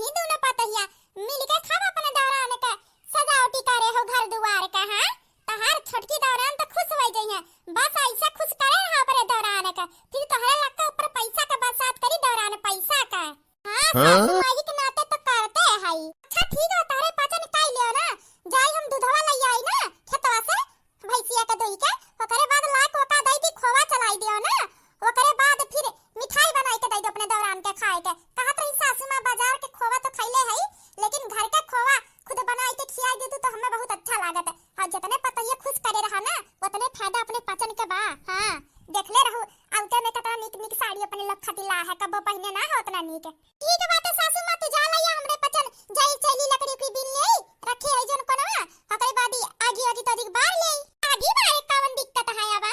नहीं दोनों पतहिया मिलके खाब अपने दौरान का सजावटी करे हो घर दुआर का। हां तहार छोटकी दौरान तो खुश हो जाई है, बस ऐसा खुश करे रहा अपने दौरान का, फिर तोहरे लक्का ऊपर पैसा का बरसात करी दौरान पैसा का। हां माई के नाते तो करते है हाई। अच्छा ठीक है तारे पाचन काई लियो ना, जाई हम दूधवा लई आई ना खेतवा से भैंसिया का दोई के, ओकरे बाद लाख ओका दई दी खोवा चलाई दियो ना, ओकरे बाद फिर मिठाई बनाई के दई दो अपने दौरान के खाए के। कहत रही सासू मां बाजार के खोवा तो खइले है, लेकिन घर का खोवा खुद बनाई के खियाई दे तो हमें बहुत अच्छा लागत है। और जितने पतइया खुश करे रहा ना उतने फायदा अपने पचन के बा। हां देखले रहू आउते में कतना निक निक साड़ी अपने लोग खतिला है, कबो पहने ना हो उतना निक। ठीक बात है सासू मां, तू जा लइया हमरे पचन जाई चली लकड़ी की बिन ले रखे है जन कोनवा, ओकरे बाद आगी आगी तो दिख बार ले आगी बार कावन दिक्कत है। अब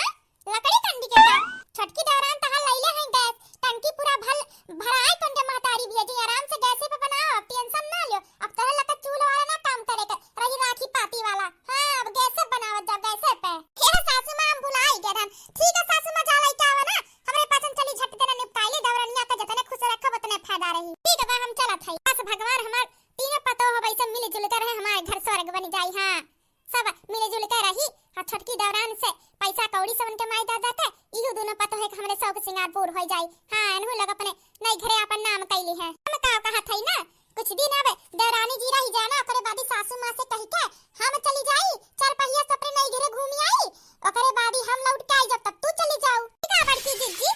लकड़ी कंडी के का छोटकी दौरान तहा लइले है गैस टंकी पूरा भराए कोन के महतारी भेजी, आराम से गैस पे बनाओ, टेंशन ना लियो। अब तोरा लका चूल्हा वाला ना काम करे के रही राखी पाती वाला। हां अब गैस पे बनावत जा गैस पे। हे सासू मां हम भुलाई गए हम। ठीक है सासू मां जा लई के आवा ना हमरे पाचन चली झट देना निपटाइले दौरानिया का जतने खुश रखब उतने फायदा रही। ठीक है हम चलत हई, बस भगवान हमार तीनों पतो हो वैसे मिल जुल कर हमारे घर स्वर्ग बन जाई। हां सब मिल जुल कर रही। और छोटकी दौरान से पैसा कौड़ी सबन के माई दादा के इहो दोनों पतो है कि हमरे शौक सिंगार पूर हो जाई। हां एनहु लोग अपने नई घरे अपन नाम कैली है। हम का कहत हई ना कुछ दिन अब दौरानी जी रही जाना, ओकरे बाद सासू मां से कहि के हम चली जाई चार पहिया से अपने नई घरे घूमी आई, ओकरे बाद हम लौट के आई जब तक तू चली जाऊ। ठीक है बड़की जीजी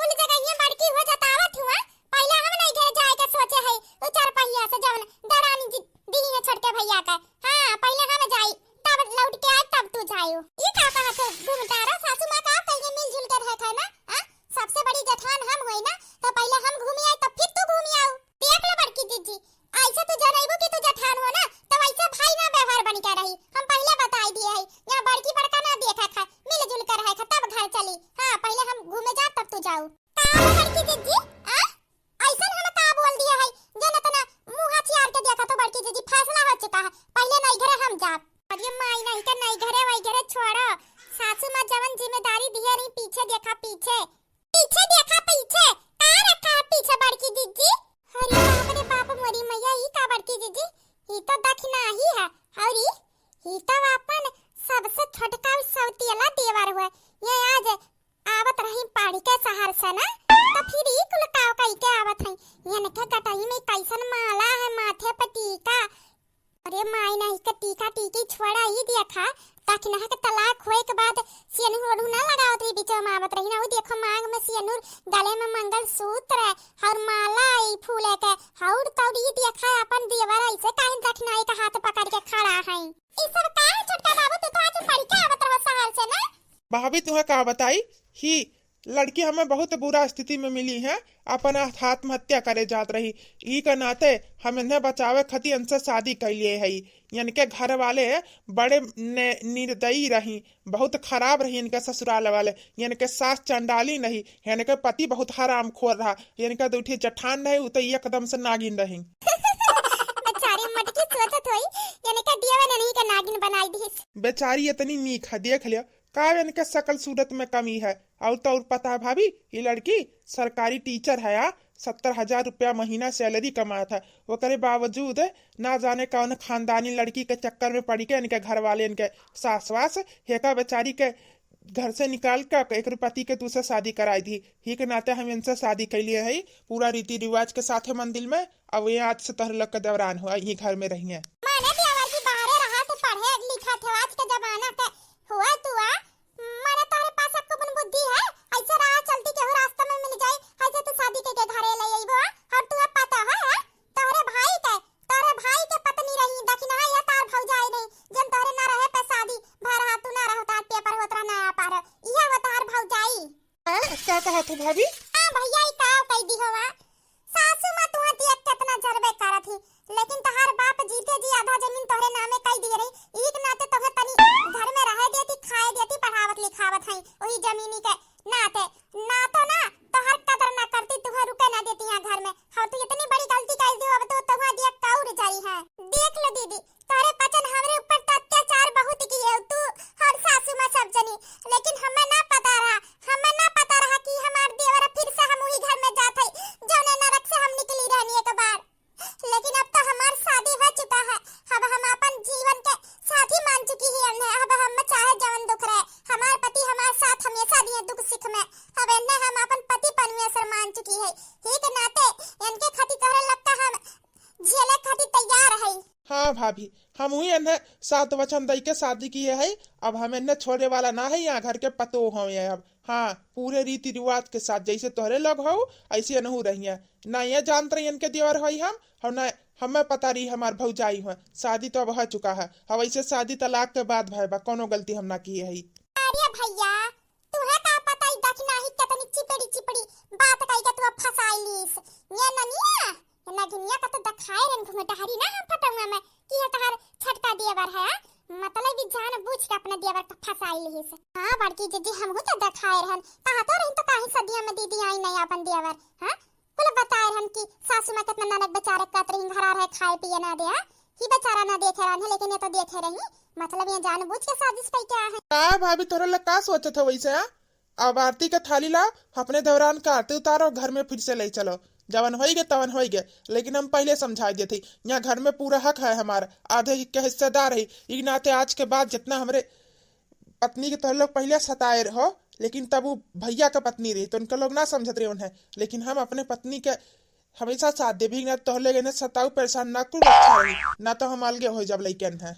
कुल जगह ये बड़की हो जातावत हुआ, पहले हम नई घरे जाए के सोचे है ओ चार पहिया से जवन दौरानी जी दी है छोटके भैया का। हां पहले हम जाई तब लौट के आए तब तू जायो। ये का कहत है घूमतारा सासू मां का कहीं मिल जुल कर रहत है ना। हां सबसे बड़ी जठान हम होई ना, तो पहले हम घूमी आए तब फिर तू घूमी आओ। देख ले बड़की जीजी ऐसे तू जनैबो कि तू जठान हो ना तो ऐसे भाई ना व्यवहार बन के रही, हम पहले बताई दिए है। यहां बड़की बड़का ना देखा खा मिल जुल कर रहे तब घर चली। हां पहले हम घूमे जा तब तू जाओ। का बड़की जीजी ऐसा हम का बोल दिया है जन तना मुंह हथियार के देखा तो बड़की जीजी फैसला हो चुका है, पहले नई घरे हम जाब। अरे माई नहीं के नई घरे वही घरे छोड़ो, सासू मां जवन जिम्मेदारी दिया रही पीछे देखा पीछे पीछे देखा पीछे का रखा है पीछे बड़की जीजी। अरे बाप रे बाप मोरी मैया ई का बड़की जीजी ई तो दखना ही है। और ई तो अपन सबसे छोटका सौतीला देवर हुआ, ये आज आवत रही पहाड़ी के शहर से ना, तो फिर ई कुल काव कई के आवत है ये ने के गटाई में कैसन माला है माथे पे टीका। अरे माई नहीं के टीका टीकी छोड़ा ही देखा ताकि ना के तलाक होए के बाद सियनुर ओढ़ू ना लगावत रही बीच में आवत रही ना, वो देखो मांग में सियनुर गले में मंगलसूत्र और माला ई फूल के और तो ये देखा अपन देवर ऐसे काहे दखनाई का हाथ पकड़ के खड़ा है। ई सब का छोटका बाबू तू तो आज पढ़ के आवत रह शहर से ना। भाभी तुम्हें का बताई ही लड़की हमें बहुत बुरा स्थिति में मिली है, अपन आत्महत्या करे जात रही, ई के नाते हम इन्हें बचावे खातिर इनसे शादी कर लिए है। यानी के घर वाले बड़े निर्दयी रही, बहुत खराब रही इनके ससुराल वाले, यानी के सास चंडाली नहीं, यानी के पति बहुत हरामखोर रहा, यानी के दूठी जठान नहीं उते एकदम से नागिन रही। बेचारी मटकी सोचत होई यानी के दिया नहीं के नागिन बनाई दी। बेचारी इतनी मीख है देख लियो का इनके सकल सूरत में कमी है। और तो और पता है भाभी ये लड़की सरकारी टीचर है, 70,000 रुपया महीना सैलरी कमाता है, वो करे बावजूद ना जाने कौन खानदानी लड़की के चक्कर में पड़ी के इनके घर वाले इनके सास वास हेका बेचारी के घर से निकाल कर एक पति के दूसरे शादी कराई थी। ही के नाते हम इनसे शादी कर लिए है पूरा रीति रिवाज के साथ मंदिर में। अब ये आज से तहर लग के दौरान हुआ यही घर में रही है। हुआ तू माने तारे पास अब कौन बुद्धि है ऐसे राह चलती के हो रास्ता में मिल जाए ऐसे तू शादी के घरे ले आईबो। और तू पता है तोरे भाई के पत्नी रही दखना है या तार भौजाई नहीं जन तोरे ना रहे पे शादी भर हाथ तू ना रहो तार पेपर होतरा ना आ पार इहा बतार भौजाई। क्या कहा तू भाभी? हां भैया ई का कह दी होवा सासू मां तू हती कितना जरबे करत थी, लेकिन तहार बाप जीते जी आधा जमीन तोरे नामे कह दी रही, एक नाते तोहे तनी घर में रहे देती खाए देती पढ़ावत लिखावत है वही जमीनी के नाते ना तो ना तोहर कदर ना करती तुहे रुके ना देती यहां घर में। हां तू इतनी बड़ी गलती कर दी अब तो तोहा दिया कौर जाई है। देख लो दीदी तोरे पचन हमरे ऊपर तो अत्याचार बहुत किए तू और सासू मां सब जनी, लेकिन हमें ना पता रहा कि हमार देवर हाँ भाभी, हम हुई इन्हें सात वचन दई के शादी किए है। अब हम इन्हें छोड़े वाला ना है, यहाँ घर के पतो हो अब। हाँ, पूरे रीति रिवाज के साथ जैसे तोहरे लोग हो ऐसे नहू रही है ना। ये जानते रही इनके देवर हो हम, और न हमें पता रही हमार भौजाई हुआ। शादी तो अब हो चुका है, अब ऐसे शादी तलाक के बाद भाई बा कोनो गलती हम ना किए है। अरे भैया तुहे का पता ही दक्षिणा ही कतनी चिपड़ी चिपड़ी बात कही के तू फसाइलीस। ये ननिया नगिनिया का तो दखाए रन घुमटहरी ना हम पटुआ में कि है तहार छटका देवर है। मतलब भी जान बूझ के अपने देवर को फसाइलीस। हां बड़की जीजी हम हो तो दखाए रहन कहा तो रही तो काहे सदिया में दीदी आई नहीं अपन देवर। हां कुल बताए रहन कि सासू मां कितना ननक बेचारे कत रही घर रहे खाए पिए ना दे ही बेचारा ना देखे रहन, लेकिन ये तो देखे रही। मतलब ये जान बूझ के साजिश कई क्या है। का भाभी तोरे लग का सोचत हो वैसे? अब आरती का थाली ला, अपने दौरान का आरती उतारो, घर में फिर से ले चलो। जवन हो गए तवन हो गए, लेकिन हम पहले समझा दिए थे यहाँ घर में पूरा हक है हमारा, आधे के हिस्सेदार है। इस नाते आज के बाद जितना हमारे पत्नी के तो लोग पहले सताए रहो, लेकिन तब वो भैया का पत्नी रही तो उनके लोग ना समझते रहे उन्हें। लेकिन हम अपने पत्नी के हमेशा साथ दे भी ना, तो लेगे सताऊ परेशान ना कुछ अच्छा रही ना, तो हम अलगे हो जब लेकिन है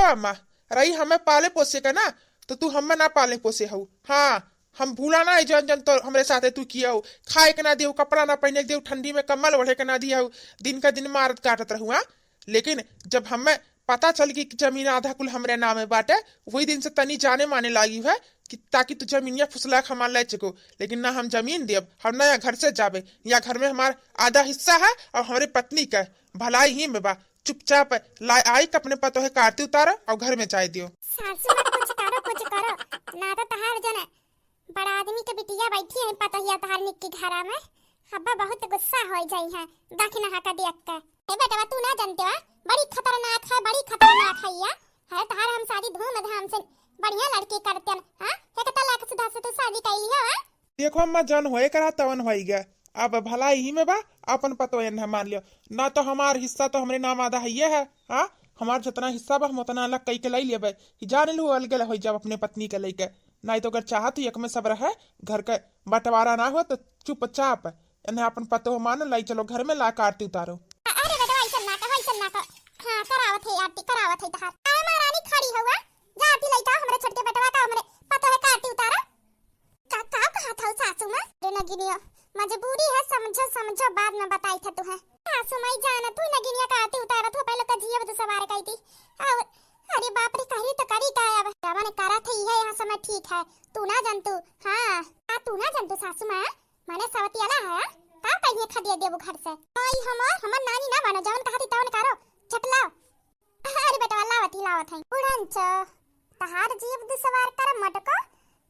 अम्मा। रही हमें पाले पोसे का ना, तो तू हमें ना पाले पोसे हो। हाँ, हम भूला ना है जन जन तो हमारे साथ तू किया हो। खाए के ना दियो, कपड़ा ना पहने दियो, ठंडी में कम्बल ओढ़े के ना दिया हो, दिन का दिन मारत काटत रहूँ। लेकिन जब हमें पता चल कि जमीन आधा कुल हमरे नाम में बाटे, वही दिन से तनी जाने माने लगी है कि ताकि तू जमीनिया फुसला हमार ले चको। लेकिन ना हम जमीन देव, हम नया घर से जाबे। या घर में हमारा आधा हिस्सा है और हमारे पत्नी का भलाई ही में बा। चुपचाप आई अपने पतो है काटती उतारा और घर में चाय दियो। सासू मत कुछ करो ना तो तहार जने बड़ा आदमी के बिटिया बैठी है पतहिया तहार निक्की घरा में। हब्बा बहुत गुस्सा हो जाई है दखना हका देख के। ए बेटा तू ना जानते हो बड़ी खतरनाक है, बड़ी खतरनाक है या है। तहार हम शादी धूमधाम से बढ़िया लड़की करते हैं। हां एक तलाक सुधा से तू शादी कर लिया है। देखो अम्मा जन होए करा तवन होई गया। अब भलाई ही में बा अपन पतो है मान लियो ना, तो हमार हिस्सा तो हमरे नाम आधा है हाँ, हमार जितना हिस्सा बा हम उतना अलग कई के लाई लेबे, जान लू अलग हो जब अपने पत्नी के लेके, नहीं तो अगर चाहत एक में सब रहे घर के बंटवारा ना हो तो चुपचाप इन्हें अपन पतो मान लाई चलो घर में ला के आरती उतारो। अरे बेटा ऐसा ना कर हां करावत है आरती करावत है तहार आय महारानी खड़ी हुआ जा आरती लइका हमरे छोटके बेटवा का हमरे पतो है आरती उतारा का कहा था सासू मां रे नगिनिया मजबूरी है समझो बाद में बताई था तू है सासू माई जाना तू नगिनिया का आरती उतारा तो पहले का जीव तो सवार कई थी अरे बाप रे करी तो करी का अब मैंने करा था ये यहां समय ठीक है तू ना जानतू हां तू ना जानतू सासू मां माने सवतियाला है का कहिए खदिया देबो घर से आई हमर नानी ना बनो जवन कहती तवन करो चटलाओ अरे बेटा लावत है उड़ंच तहार जीव दु सवार कर मटको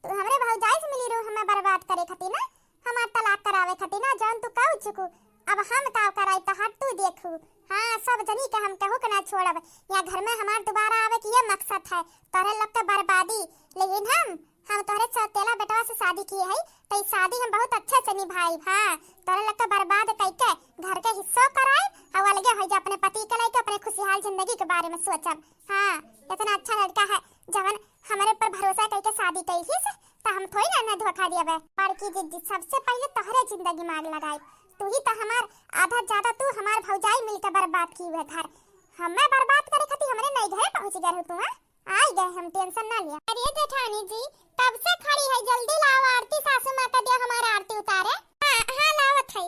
तू हमरे भौजाई से मिली रू हमें बर्बाद करे खती ना हमार तलाक करावे खती ना जान तू कहू चुकू अब हम काव कराई तहार तू देखू हां सब जनी के हम कहू के ना छोड़ब या घर में हमार दोबारा आवे की ये मकसद है तोरे लोग के बर्बादी, लेकिन हम तोरे सौतेला बेटवा से शादी की है तो इस शादी हम बहुत अच्छे से निभाई हां तोरे लोग के बर्बाद कइके घर के हिस्सों कराई और अलगे हो जा अपने पति के लायक अपने खुशहाल जिंदगी के बारे में सोचब हां इतना अच्छा लड़का है जवन हमारे पर भरोसा करके शादी कई थी तो हम थोड़ी ना धोखा दिया बड़की जिद्दी सबसे पहले तोहरे जिंदगी में आग लगाई तू ही तो हमार आधा ज्यादा तू हमार भौजाई मिलकर बर्बाद की हुए घर हमें बर्बाद करे खाती हमरे नई घरे पहुंच गए हो तू आई गए हम टेंशन ना लिया। अरे जेठानी जी कब से खड़ी है जल्दी लाओ आरती सासू मां का दे हमारा आरती उतारे हां लावत है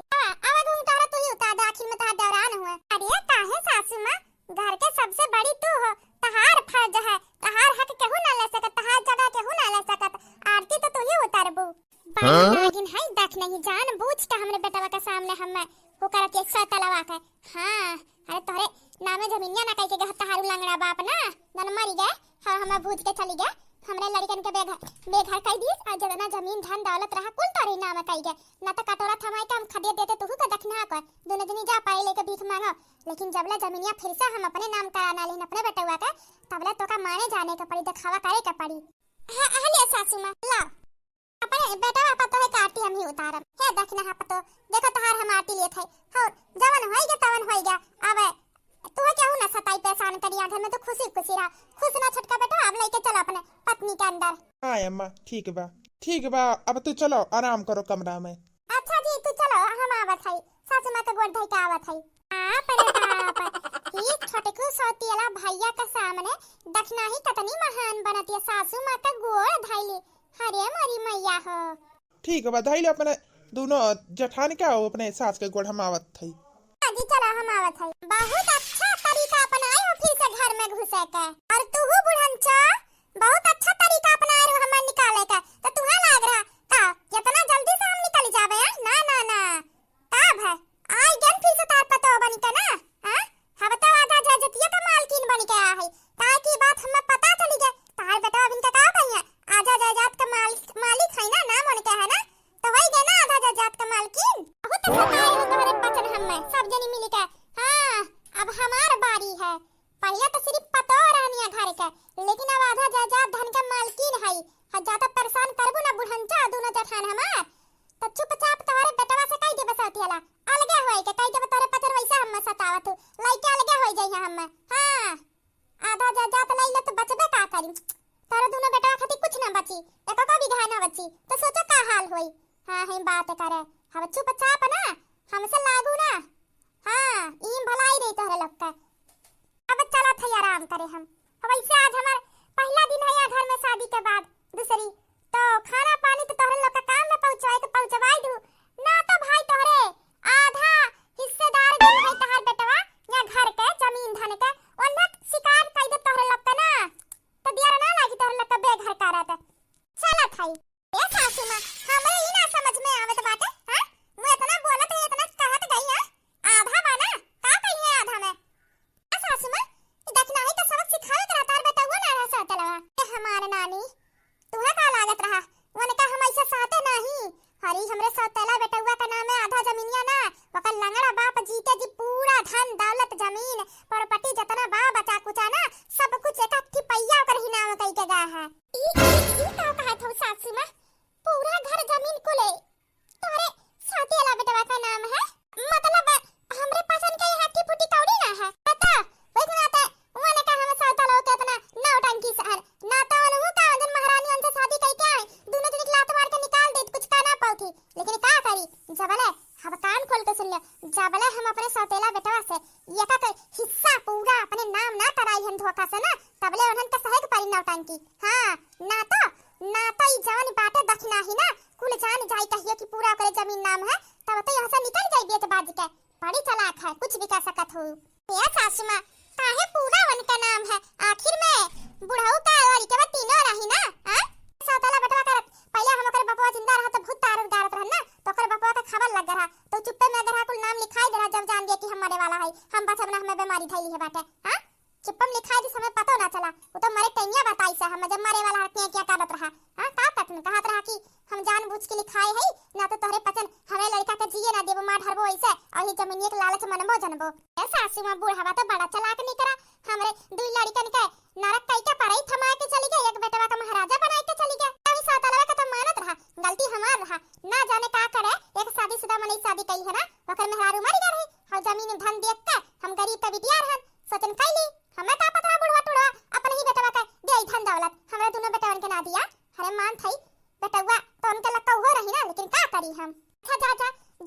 अब उतारा तू ही उतार दे आखिर में तहार दौरान हुआ अरे काहे सासू मां घर के सबसे बड़ी तू हो तहार फर्ज है तहार हक केहू ना ले सकत तहार जगह केहू ना ले सकत आरती तो तू ही उतारबू लेकिन है देख नहीं जान बूझ के हमरे बेटवा के सामने हमें वो करत एक सतलवा के हां अरे तोरे नामे जमीनिया ना कह के तहारू लंगड़ा बाप ना नन मरी गए हां हमें बूझ के चली गए हमरे लड़कन के बेघर कह दी आ जतना जमीन धन दौलत रहा कुल तोरे नाम कह गए ना तो कटोरा थमाई के हम खदे देते तू का दखना को दोनों जनी जा पाई लेके भीख मांगो लेकिन जबले जमीनिया फिर से हम अपने नाम कराना लेन अपने बेटवा का तबले तो का माने जाने का पड़ी दिखावा करे का पड़ी हां ले सासू मां ला अपने बेटा पतो है काटी हम ही उतारम हे देखना हा पतो देखो तहार हम आटी लिए थे और जवन होई गया तवन होई गया अब तू क्या हो ना सताई परेशान करिया घर में तो खुशी रहा खुश ना छटका बेटा अब लेके चलो अपने पत्नी के अंदर हां अम्मा ठीक बा अब तू चलो आराम करो कमरा में। अच्छा जी तू चलो हम आवत है सासू मां के गोड़ धई के आवत है बाप ये छोटे को सौतियाला भैया के सामने दखना ही कतनी महान बनती है सासू मां का गोड़ धइली हरे मरी मैया हो ठीक बा धइले अपने दोनों जठान क्या हो अपने सास के गोड़ हम आवत थई जी चलो हम आवत है बहुत अच्छा तरीका अपनाए हो फिर से घर में घुसे के और तू बुढ़नचा बहुत अच्छा तरीका अपनाए हो हमें निकाले का तो तुहा लाग रहा का कितना जल्दी से हम निकल जावे ना तब है आई गन फिर से तार पतो बनी का ना हां हम तो आधा जजतिया का मालकिन बन के आ है ताकि बात हमें पता चली जाए तार बेटा अब इनका का कहिया आधा जायदाद का मालिक है ना नाम उनका है ना तो वही गए ना आधा जायदाद का मालकिन बहुत सताए हो तुम्हारे पचन हमें सब जनी मिल के हां अब हमार बारी है पहले तो सिर्फ पतो रहनिया घर के लेकिन अब आधा जायदाद धन का मालकिन है ज्यादा परेशान करबो ना बुढ़नचा दोनों जठान हमार तो चुपचाप तोरे बेटवा से कह दे बसौतियाला अलगे होई के कह दे तोरे पचर वैसा हम सतावत लइका अलगे होई जाई हम हां आधा जायदाद लइले तो बचबे का करी तोरे दोनों बेटवा खातिर कुछ ना बची एको का भी घाय ना बची तो सोचो का हाल होई हां हम बात करे हम चुपचाप ना हमसे लागू ना हां ई भलाई रही तोरे लोग का अब चला थे आराम करे हम वैसे आज हमार पहला दिन है यहाँ घर में शादी के बाद दूसरी तो खाना पानी तो तोहरे लोग का काम में पहुंचाए तो पहुंचवाई दू ना तो भाई तोहरे आधा हिस्सेदार जो है तहार बेटवा या घर के जमीन धन के ओन्ने शिकार कई दे तोहरे लोग का ना तो दिया ना लागी तोहरे लोग का बेघर करत चला थाई ए सासू मां हमरे ई ना समझ में आवत बाटे हां मैं इतना बोलत है इतना कहत गई है आधा बाना का कही है आधा में आ सासू मां देखना है तो सबक सिखावत रहता है बेटा वो ना रह सकता हमारे नानी तुहे का लागत रहा वन का हम ऐसे साथे नहीं हरी हमरे सौतेला बेटुआ का नाम है आधा जमीनिया ना वकर लंगड़ा बाप जीते जी पूरा धन दौलत जमीन प्रॉपर्टी जतना बा बचा कुचा ना सब कुछ एक एक पैया कर ही नाम कई के गा है ई का कहा थो सासू मां पूरा घर जमीन को ले तोरे सौतेला बेटुआ का करी जबले हम कान खोल के सुन ले जबले हम अपने सौतेला बेटवा से ये का हिस्सा पूरा अपने नाम ना कराई हम धोखा से ना तबले उन्हन के सहे के परी नौटंकी। हां ना तो ई जवान बाटे दखना ही ना कुल जान जाई कहिए कि पूरा करे जमीन नाम है तब तो यहां से निकल जाई बेच बाज के बड़ी चालाक है कुछ भी कर सकत हो। ये सासू मां काहे पूरा वन का नाम है आखिर में बुढ़ऊ का और के बाद तीनों रही ना। हां सौतेला बेटवा कर पहले हम ओकर बपवा जिंदा रहा तो भूत तारक दारत रह ना तो ओकर बपवा का खबर लग रहा तो चुप्पे में अगर कुल नाम लिखाई दे रहा जब जान गया कि हम मरे वाला है हम बस हमने हमें बीमारी थैली है बाटे। हां चुप्पम लिखाई जिस हमें पता ना चला वो तो मरे कन्या बताई से हम जब मरे वाला हटिया क्या करत रहा। हां का तक कहत रहा कि हम जानबूझ के लिखाए है ना तो तोहरे पचन हमें लड़का के जिए ना देबो मार हरबो ऐसे और ये जमीनिए के लालच मनबो जनबो। ए सासू मां बूढ़ा तो बड़ा चालाक नहीं करा हमरे दुई लड़कन के नरक कई के पढ़ाई थमा के चली गई एक बेटवा का महाराजा बना के चली गई अभी सौतलवा का तो मानत रहा गलती हमार रहा ना जाने का करे एक शादीशुदा मनई शादी कई है ना ओकर मेहरारू मर गई रही और जमीन धन देख के हम गरीब का बिटिया रहन सोचन कैली हमें का पता बुढ़वा टुड़ा अपन ही बेटवा का दे धन दौलत हमरा दोनों बेटवन के ना दिया अरे मान थई बेटवा तो उनके लक्का हो रही ना लेकिन का करी हम। अच्छा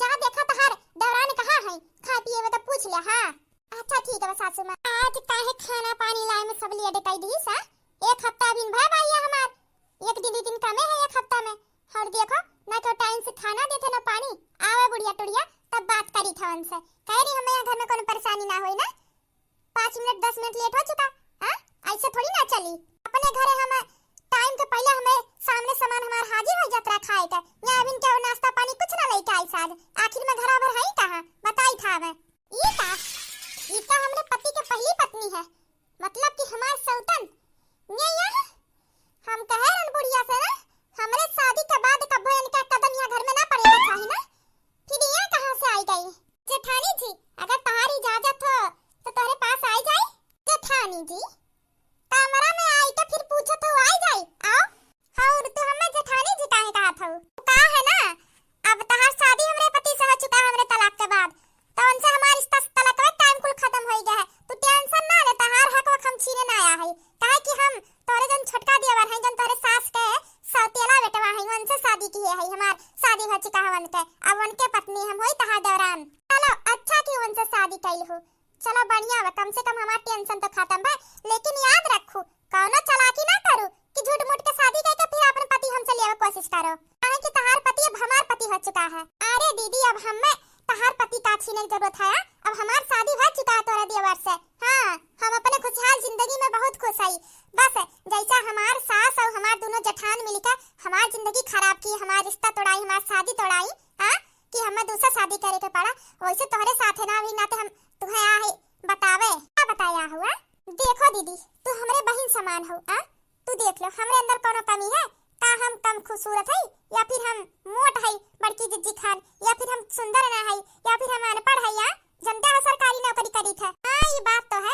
जा देखा तहार दौरान कहां है खा पिए में तो पूछ ले। हां अच्छा ठीक है सासू मां आज काहे खाना पानी लाए में सब लिए डकाई दी सा एक हफ्ता बिन भाई भैया हमार एक दिन कमे है एक हफ्ता में और देखो ना तो टाइम से खाना देते ना पानी आवे बुढ़िया टुड़िया तब बात करी था उनसे कह रही हमें घर में कोई परेशानी ना होई ना 5 मिनट 10 मिनट लेट हो चुका। हां ऐसे थोड़ी ना चली अपने घरे हम टाइम के पहले हमें सामने सामान हमार हाजिर हो जात रहा खाए का या अबिन के नाश्ता पानी कुछ ना लेके आई साज आखिर में घर भर है कहां बताई था मैं ई का हमरे पति के पहली पत्नी है मतलब कि हमार सौतन ये यहाँ हम कहे रन बुढ़िया से ना हमरे शादी के बाद कब इनका कदम यहाँ घर में ना पड़ेगा चाहिए ना फिर ये कहां से आई गई जेठानी जी अगर तुम्हारी इजाजत हो तो तुम्हारे पास आई जाए जेठानी जी कमरा में आई तो फिर पूछो तो आई जाए आओ और तू हमें जेठानी जी काहे कहा था का है ना अब तहार शादी हमरे पति से हो चुका हमरे तलाक के बाद तो उनसे हमारा रिश्ता तलाक का टाइम कुल खत्म हो गया है तू टेंशन ना ले तहार हक हम छीने ना आया है काहे कि हम तोरे जन छोटका दियावर है जन तोरे सास के सौतेला बेटवा है उनसे शादी की है हमार शादी हो चुका है उनके अब उनके पत्नी हम होई तहार दौरान चलो अच्छा कि उनसे शादी कैल हो चलो बढ़िया है कम से कम हमार टेंशन तो खत्म है लेकिन याद रखो कौनो चालाकी ना करो कि झूठ मूठ के शादी करके फिर अपने पति हमसे लेवे कोशिश करो काहे कि तहार पति अब हमार पति हो चुका है। अरे दीदी अब हमें तहार पति का छीने की जरूरत है अब हमार शादी हो चुका है तोरा देवर से। हां हम अपने खुशहाल जिंदगी में बहुत खुश है बस जैसा हमार सास और हमार दोनों जेठान मिलकर हमार जिंदगी खराब की हमार रिश्ता तोड़ाई हमार शादी तोड़ाई। हां कि हमें दूसरा शादी करे के पड़ा वैसे तोहरे साथ ना भी ना तो हम तुम्हें आहे बतावे क्या बताया हुआ देखो दीदी तू हमरे बहन समान हो तू देख लो हमरे अंदर कोनो कमी है का हम कम खूबसूरत है या फिर हम मोट है बड़की जिज्जी खान या फिर हम सुंदर ना है या फिर हम अनपढ़ है या जनता है सरकारी नौकरी करी थे। हां ये बात तो है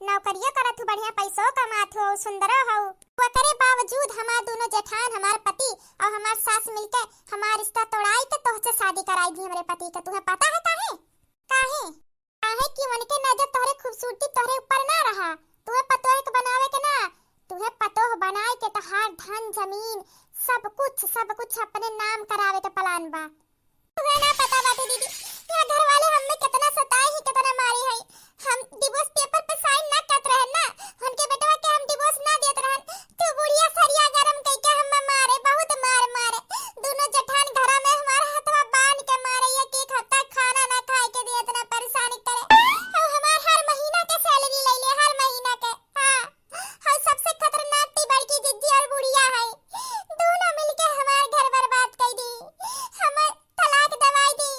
नौकरियां करत हो बढ़िया पैसों कमात हो सुंदर हो वो करे बावजूद हमार दोनों जेठान हमार पति और हमार सास मिलके हमार रिश्ता तोड़ाई के तोहसे शादी कराई दी हमरे पति के तुम्हें पता है काहे कि उनके नजर तोहरे खूबसूरती तोहरे ऊपर ना रहा तुम्हें पतोह के बनावे के ना तुम्हें पतोह बनाए के तहार धन जमीन सब कुछ अपने नाम करावे के प्लान बा तुम्हें ना पता बात दीदी ये घर वाले हमें कितना सताए ही कितना मारे है हम डिवोर्स पेपर पे साइन ना करत रहे ना उनके बेटवा के हम डिवोर्स ना देत रहे तू बुढ़िया सरिया गरम कई के हम मारे बहुत मारे दोनों जेठान घर में हमारा हाथवा बांध के मारे ये एक हफ्ता खाना ना खाए के दिए इतना परेशानी करे और हमार हर महीना के सैलरी ले ले हर महीना के। हां और सबसे खतरनाक ती बड़की जिज्जी और बुढ़िया है दोनों मिलके हमार घर बर्बाद कर दी हमें तलाक दवाई दी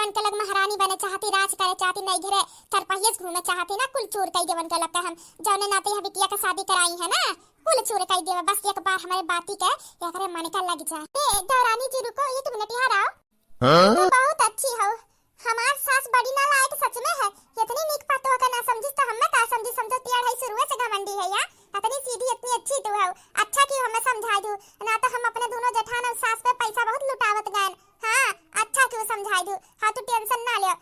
देवन के लग महारानी बने चाहती, राज करे चाहती, नहीं घरे चरपहिया घूमे चाहती ना, कुल चोर कई देवन के लगता हम जौने नाते यहाँ बिटिया का शादी कराई है ना, कुल चोर कई देवे। बस एक बार हमारे बाती के या करे मन का लग जाए। ए देवरानी जी रुको, ये तुम मिनट यहाँ आओ। तो बहुत अच्छी हो, हमार सास बड़ी ना लायक सच में है। इतनी नीक पातो का ना समझिस तो हमें का समझी, समझो तियार है शुरू से घमंडी है या इतनी सीधी इतनी अच्छी तू है। अच्छा कि हमें समझा दू ना, तो हम अपने दोनों जेठान और सास पे पैसा बहुत लुटावत गए। हां अच्छा कि समझा दू। हां तू टेंशन ना ले,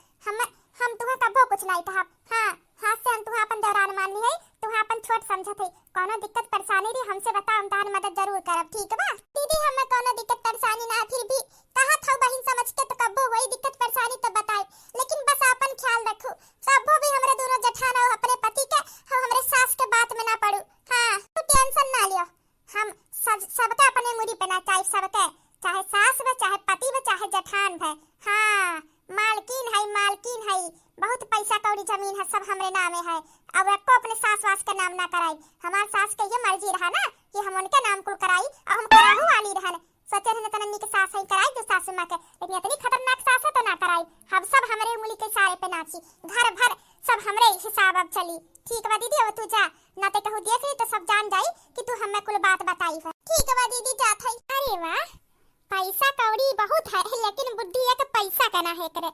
हम तुम्हें कबो कुछ नहीं कहा। हां हाथ से हम तुम्हें अपन दौरान माननी है, तुम्हें अपन छोट समझत है। कोनो दिक्कत परेशानी री हमसे बता, हम तार मदद जरूर करब, ठीक बा दीदी। हमें कोनो दिक्कत परेशानी ना, फिर भी कहा था बहन समझ के तो कबो वही दिक्कत परेशानी तो बताए, लेकिन बस अपन ख्याल रखो सबो भी हमरे दोनों जेठान और अपने पति के हम हमरे सास के बात में ना पड़ू। हां तू टेंशन ना लियो, हम सबके अपने मुरी पे ना चाहिए, सबके चाहे सास में चाहे पति में चाहे जेठान है। हां मालकिन है, बहुत पैसा कौड़ी जमीन है सब हमरे नामे है। अब को अपने सास वास का नाम ना कराई, हमार सास के ये मर्जी रहा ना कि हम उनके नाम को कराई और हम कराहू वाली रहन। सोचे रहने तनन्नी के सास ही कराई जो सासू मां के, लेकिन इतनी खतरनाक सास है तो ना कराई। हम सब हमरे उंगली के सारे पे नाची, घर भर सब हमरे हिसाब अब चली, ठीक बा दीदी। अब तू जा ना ते कहू देख ली तो सब जान जाई कि तू हमें कुल बात बताई है, ठीक बा दीदी जात है। अरे वाह पैसा कौड़ी बहुत है, लेकिन बुद्धि एक पैसा का ना है करे,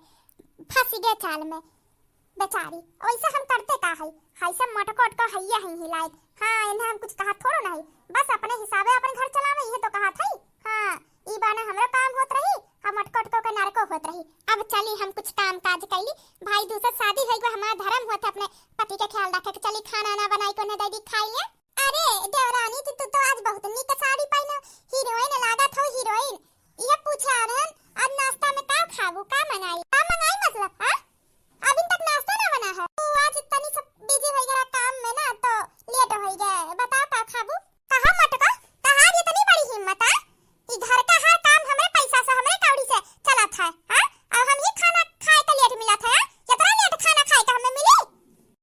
फंस गए चाल में बेचारी। वैसे हम करते का है, सब मटकोट का हैया ही हिलाए। हां इन्हें हम कुछ कहा थोड़ो नहीं, बस अपने हिसाबे अपन घर चलावे ये तो कहा था। हां ई बाने हमरो काम होत रही, हम मटकोट को नरको होत रही। अब चली हम कुछ काम काज कैली, भाई दूसरा शादी होई गो, हमारा धर्म होत अपने पति के ख्याल रखे के चली खाना ना बनाई को ने दे दी खाई ले। अरे देवरानी जी तू तो आज बहुत नीक साड़ी पहनो, हीरोइन लागत हो हीरोइन। ये पूछा रहन आज नाश्ता में का खाबू, का मंगाई मतलब? हां अभी तक नाश्ता ना बना है, तू आज इतनी सब बिजी हो गया काम में ना तो लेट हो गया। बता का खाबू, कहां मटका, कहां इतनी बड़ी हिम्मत है कि घर का हर काम हमरे पैसा से हमरे कौड़ी से चलत है। हां अब हम ही खाना खाए तो लेट मिला था, कितना लेट खाना खाए का हमें मिली,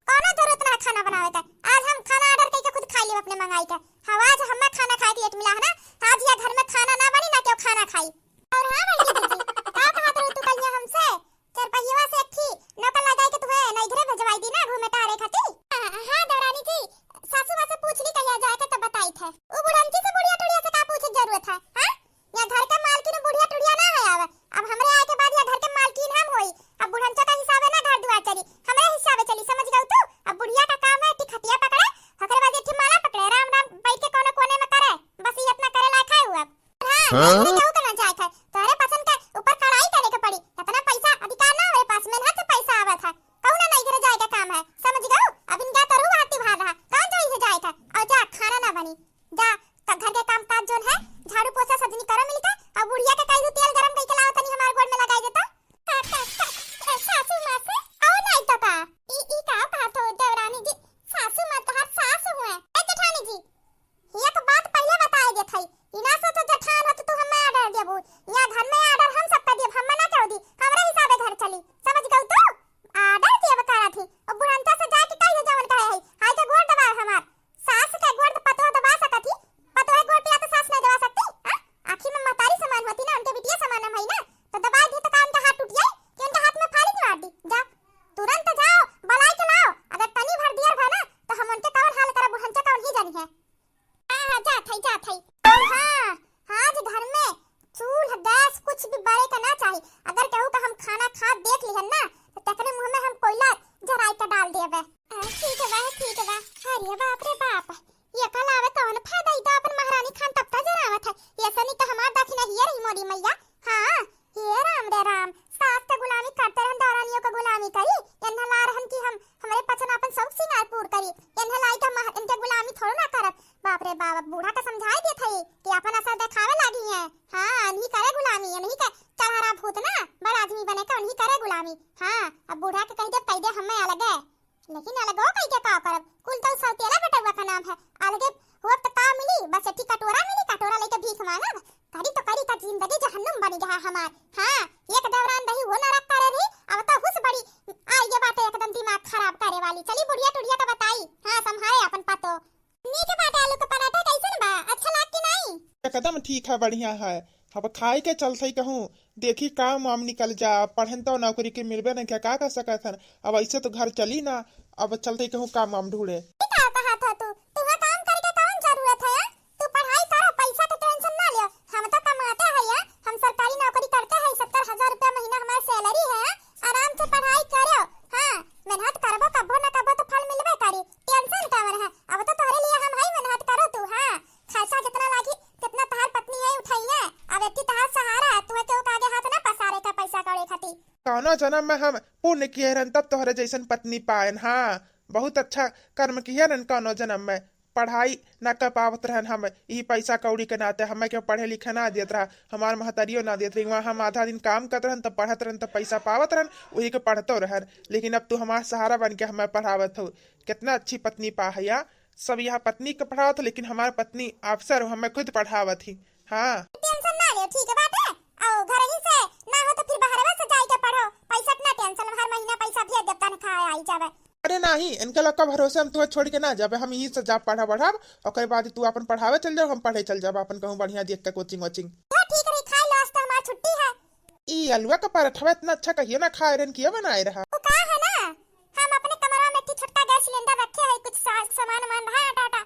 कोनो जरूरत ना खाना बनावे का। आज हम खाना ऑर्डर करके खुद खा लिए अपने मंगाई का। आज हमें खाना खाए लेट मिला है ना, आज ये घर में खाना ना बनी ना क्यों खाना खाई। और हां बड़ी दीदी का कहा तू कल हमसे चरपहिया से थी नौकर लगाई के तुम्हें नहीं घरे भेजवाई दी ना घूमे तारे खाती। हां दौरानी जी सासू मां से पूछ ली कहिया जाए के तो बताई थे। ओ बुढ़ंती से बुढ़िया टुड़िया से का पूछे जरूरत है। हां या घर का मालकिन बुढ़िया टुड़िया ना है। अब हमरे आए के बाद या घर के मालकिन हम होई, अब बुढ़ंचा का हिसाब है ना घर दुआर चली, हमरे हिसाब चली, समझ गऊ तू। अब बुढ़िया का काम है टिखटिया पकड़े, ओकरे बाद ये माला पकड़े, राम राम बैठ के कोनो कोने में करे, बस ये अपना करे लायक है हुआ। हां नहीं कहू करना चाहत है तोरे पसंद के ऊपर कड़ाई करे के पड़ी, इतना पैसा अधिकार ना मेरे पास, मेहनत से पैसा आवत है, कहू ना नहीं घरे जाए का काम है, समझ गऊ। अब इनका तो रूह आती भार रहा, कौन जाई से जाए था। और जा खाना ना बनी, जा घर के काम काज जोन है झाड़ू पोछा सजनी करो मिलके, और बुढ़िया के कई तेल गरम कई के लाओ तनी हमारे गोड़ में लगाई देता। सासू मां से आओ नहीं तो का ई का बात हो देवरानी जी, सासू मां तो हर सास हुए। ए जेठानी जी एक बात पहले बताए दे थई, इना से तो जेठान हो तो तू हमें ऑर्डर देबू, या घर में ऑर्डर हम सबका देब, हम ना कह दी, हमरे हिसाबे घर चली, समझ गऊ तू। ऑर्डर देब करा थी और बुढ़ंता से जाके कहि जवन कहे है, हाय के गोड़ दबा हमार सास के गोड़ तो पतो दबा सकती, पतो है गोड़ पे तो सास नहीं दबा सकती। हां आखिर में मतारी समान होती ना, उनके बिटिया समान हम है ना, तो दबा दी तो काम का हाथ टूट जाए कि उनके हाथ में फाड़ी मार दी। जा तुरंत जाओ बलाई के लाओ, अगर तनी भर दिया भा ना तो हम उनके कवर हाल करा, बुढ़ंचा कौन ही जानी है। हां जा थई हां आज घर में चूल्हा गैस कुछ भी बड़े का ना चाहिए, अगर कहू का हम खाना खा देख लिहन ना तो तकने मुंह में हम कोयला जराई का डाल देबे। ठीक बा। अरे बाप रे बाप, ये कल आवे कौन फायदा, ई तो अपन महारानी खान तब तक जरावत है, ये सनी तो हमार दक्षिणा हियर ही मोरी मैया। हां हे राम रे राम, सास के गुलामी करते रहन, दौरानियों का गुलामी करी, एन्हा ला रहन कि हम हमरे पचन अपन सब सिंगार पूर करी, एन्हा लाई का इनके गुलामी थोड़ा ना करब। बाप रे बाप बूढ़ा का समझाई दे थई कि अपन असर दिखावे लागी है। हां नहीं करे गुलामी, नहीं के चढ़ारा भूत ना बड़ा आदमी बने का नहीं करे गुलामी। हां अब बूढ़ा के कह दे पैदे हमें अलग है, लेकिन अलग हो कई के का करब, कुल तो सौतेला बेटवा का नाम है, अलगे हुआ तो का मिली, बस एठी कटोरा मिली, कटोरा लेके भीख मांगब, करी तो जिंदगी जहन्नुम बनी जा हमार। हां एक दौरान दही वो नरक करे रही, अब तो हुस बड़ी आई ये बात एकदम दिमाग खराब करे वाली। चली बुढ़िया टुड़िया का बताई, हां संभाले अपन पतो। नीचे बात आलू का पराठा कैसन बा, अच्छा लाग कि नहीं? एकदम ठीक है, बढ़िया है। अब खाए के चलते ही कहूँ देखी काम वाम निकल जा, पढ़न तो नौकरी के मिलबे नहीं, क्या का कर सकत हन। अब ऐसे तो घर चली ना, अब चलते ही कहूँ काम वाम ढूंढे। क्या कहा था तू? तुहा काम करके कौन जरूरत है? तू पढ़ाई करो, पैसा का टेंशन ना लियो। हम तो कमाते हैं या हम सरकारी नौकरी करते हैं, 70,000 रुपया महीना हमारी सैलरी है। आराम से पढ़ाई करो। हाँ, मेहनत करबो कबो न कबो तो फल मिलबे करी। टेंशन कावर है? अब तो तोहरे लिए हम है, मेहनत करो तू। हाँ, खर्चा जितना लागी कितना तहार पत्नी है उठाइए। अब एती तहार सहारा है, तुम्हें क्यों आगे हाथ ना पसारे का पैसा कौड़ी खाती। कौनो जन्म में हम पुण्य किए रहन तब तोहरे जैसन पत्नी पायन। हाँ, बहुत अच्छा कर्म किए रहन कौनो जन्म में। पढ़ाई न कर पावत रहन हम, यही पैसा कौड़ी के नाते हमें क्यों पढ़े लिखे ना देत रहा, हमार महतरियो ना देत रही। वहाँ हम आधा दिन काम करत रहन तब पढ़त रहन तब पैसा पावत रहन, वही के पढ़तो रहन। लेकिन अब तू हमार सहारा बन के हमें पढ़ावत हो। कितना अच्छी पत्नी पा है या। सब यहाँ पत्नी के पढ़ावत, लेकिन हमारी पत्नी अफसर हमें खुद पढ़ावत ही। हाँ, टेंशन ना लियो, ठीक है बात है। आओ घर ही से ना हो तो फिर बाहर से जाके पढ़ो। पैसा ना टेंशन, हर महीना पैसा भेज देता न खाए आई जावे। अरे नहीं, इनके लोग का भरोसे हम तुम्हें छोड़ के ना जाबे, हम यही से जा पढ़ाब और बाद तू अपन पढ़ावे चल जाओ, हम पढ़े चल जाब अपन कहूँ बढ़िया देख के कोचिंग वोचिंग। तो ठीक है, खा लो, आज तो हमारी छुट्टी है। ई अलुआ का पराठा इतना अच्छा कहिए ना, खाए रहन किया बनाए रहा। वो कहा है ना, हम अपने कमरा में एक छोटा गैस सिलेंडर रखे हैं, कुछ सामान रहा टाटा।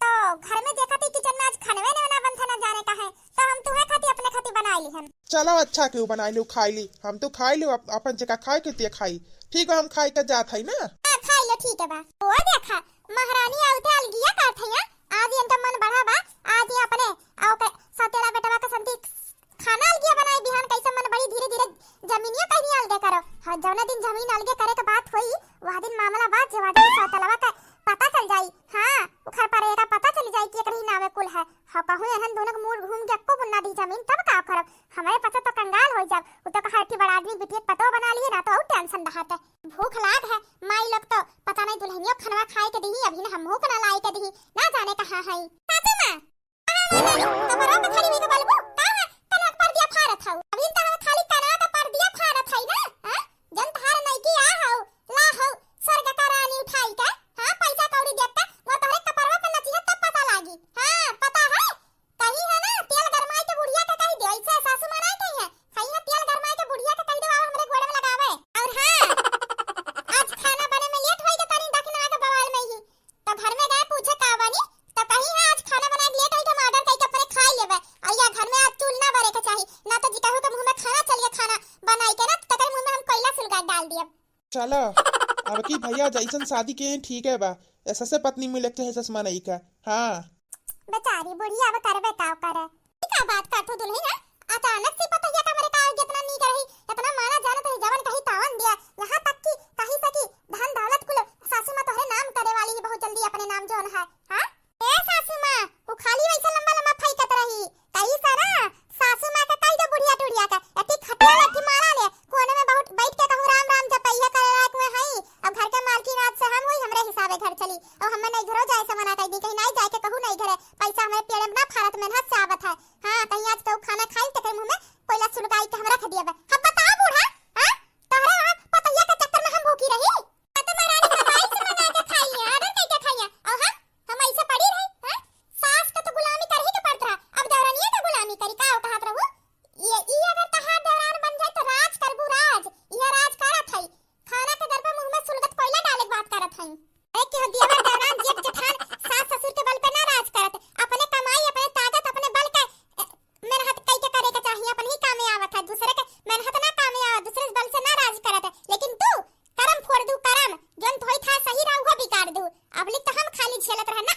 तो घर में देखा थी किचन में आज खानवे ना बन था, ना जाने का है। तो हम तुम्हें खाती अपने खाती बनाई ली हम। चलो अच्छा क्यों बनाई ली, खाई ली हम तो खाई ली अपन जगह खाए के ते खाई। ठीक है, हम खाई के जात है ना। हां खाई लो, ठीक है बा। वो देखा महारानी आउते अलगिया काट है। आज इनका मन बढ़ा बा, आज ही अपने आओ के सतेला बेटवा का संती खाना अलगिया बनाई बिहान। कैसे मन बड़ी धीरे धीरे जमीनिया कहीं अलगे करो। हां, जौना दिन जमीन अलगे करे के बात होई वह दिन मामला बात जवा दिन सतेलवा का पता चल जाई। हां, उखर पर एका पता चल जाई कि एकरी नावे कुल है। हा कहूं एहन दोनों के मूड घूम के को बुन्ना दी जमीन, तब का करब। हमारे पता तो कंगाल हो जाब। उ तो कहती बड़ा आदमी बिटिया पतो बना लिए ना, तो और टेंशन रहत है। भूख लाग है माई लोग तो पता नहीं दुल्हनिया खनवा खाए के दही, अभी हम हो के ना लाई के दही, ना जाने कहां है। सासू मां हमारा तो खाली के बलबू का है, तना पर दिया फारत हौ। अभी तो हम खाली तना का पर दिया फारत है ना। हां, जन थार नहीं की आ हौ ला हौ स्वर्ग का रानी उठाई के। हां, पैसा कौड़ी देता वो तोहरे कपड़वा पे नचिया तब पता लागी। हां, पता है कहीं है ना, तेल गरमाई के बुढ़िया के कह दे। ऐसे सासू मां नहीं कही है, कहीं है तेल गरमाई के बुढ़िया के कह दे और हमरे गोड़ में लगावे। और हां, आज खाना बने में लेट होई के तनी दखना के बवाल में ही तो घर में गए पूछे का बनी, तो कहीं है आज खाना बना के लेट होई के ऑर्डर कई के अपने खा लेवे। और या घर में आज चूल ना भरे के चाहिए ना, तो जी कहू के मुंह में खाना चलिए खाना बनाई के ना, तो तेरे मुंह में हम कोयला सुलगा डाल दिए। चलो अब की भैया जैसन शादी के हैं ठीक है बा, ऐसा से पत्नी मिले के है ससमा नहीं का। हाँ, बेचारी बुढ़िया अब करबे का करे। का बात करथो दुल्हन है, अचानक से पता का मेरे का जितना नी करही इतना माना जानत है, जवन कहीं तावन दिया। यहां तक कि कहीं सकी धन दौलत कुल सासू मां तोहरे नाम करे वाली है, बहुत जल्दी अपने नाम जोन है। हां, ए सासू मां वो खाली वैसे लंबा लंबा फैकत रही कई सारा। सासू मां का कई दो बुढ़िया टुड़िया का एती खटिया लठी मारा ले कोने में बहुत बैठ के कहूं राम राम जपैया करे रात में हई। अब घर के मालकिन रात से हम वही हमरे हिसाबे घर चली, और हमें नहीं घरो जाए से मना कर दी, कहीं नहीं जाए के कहूं नहीं घरे पैसा हमारे पेड़ में ना फारत में हाथ से आवत है। हां, कहीं आज तो खाना खाई तो मुंह में कोयला सुलगाई के हमरा खदिया बा। अब बता बूढ़ा, हां तोहरे वहां पतैया के चक्कर में हम भूखी रही। तो महारानी दवाई से मंगा के खाई है, ऑर्डर कई के खाई है। और हां, हम ऐसे पड़ी रही। हां, सास का तो गुलामी कर ही के पड़त रहा, अब देवरानिया का गुलामी करी का कहत रहू। ये अगर तहार देवरान बन जाए तो राज करबू राज। ये राज करत है, खाना के दर पे मुंह में सुलगत कोयला डाले के बात करत है। एक के दिया देवरान जेठ जेठान सास ससुर के बल पे ना राज करत, अपने कमाई अपने ताकत अपने बल के मेहनत कई के करे के चाहिए, अपन ही काम में आवत है। दूसरे के मेहनत ना काम में आवत, दूसरे बल से ना राज करत है। लेकिन तू करम फोड़ दू करम, जन थोई था सही रहू बिगाड़ दू। अब लिख तो हम खाली झेलत रह ना,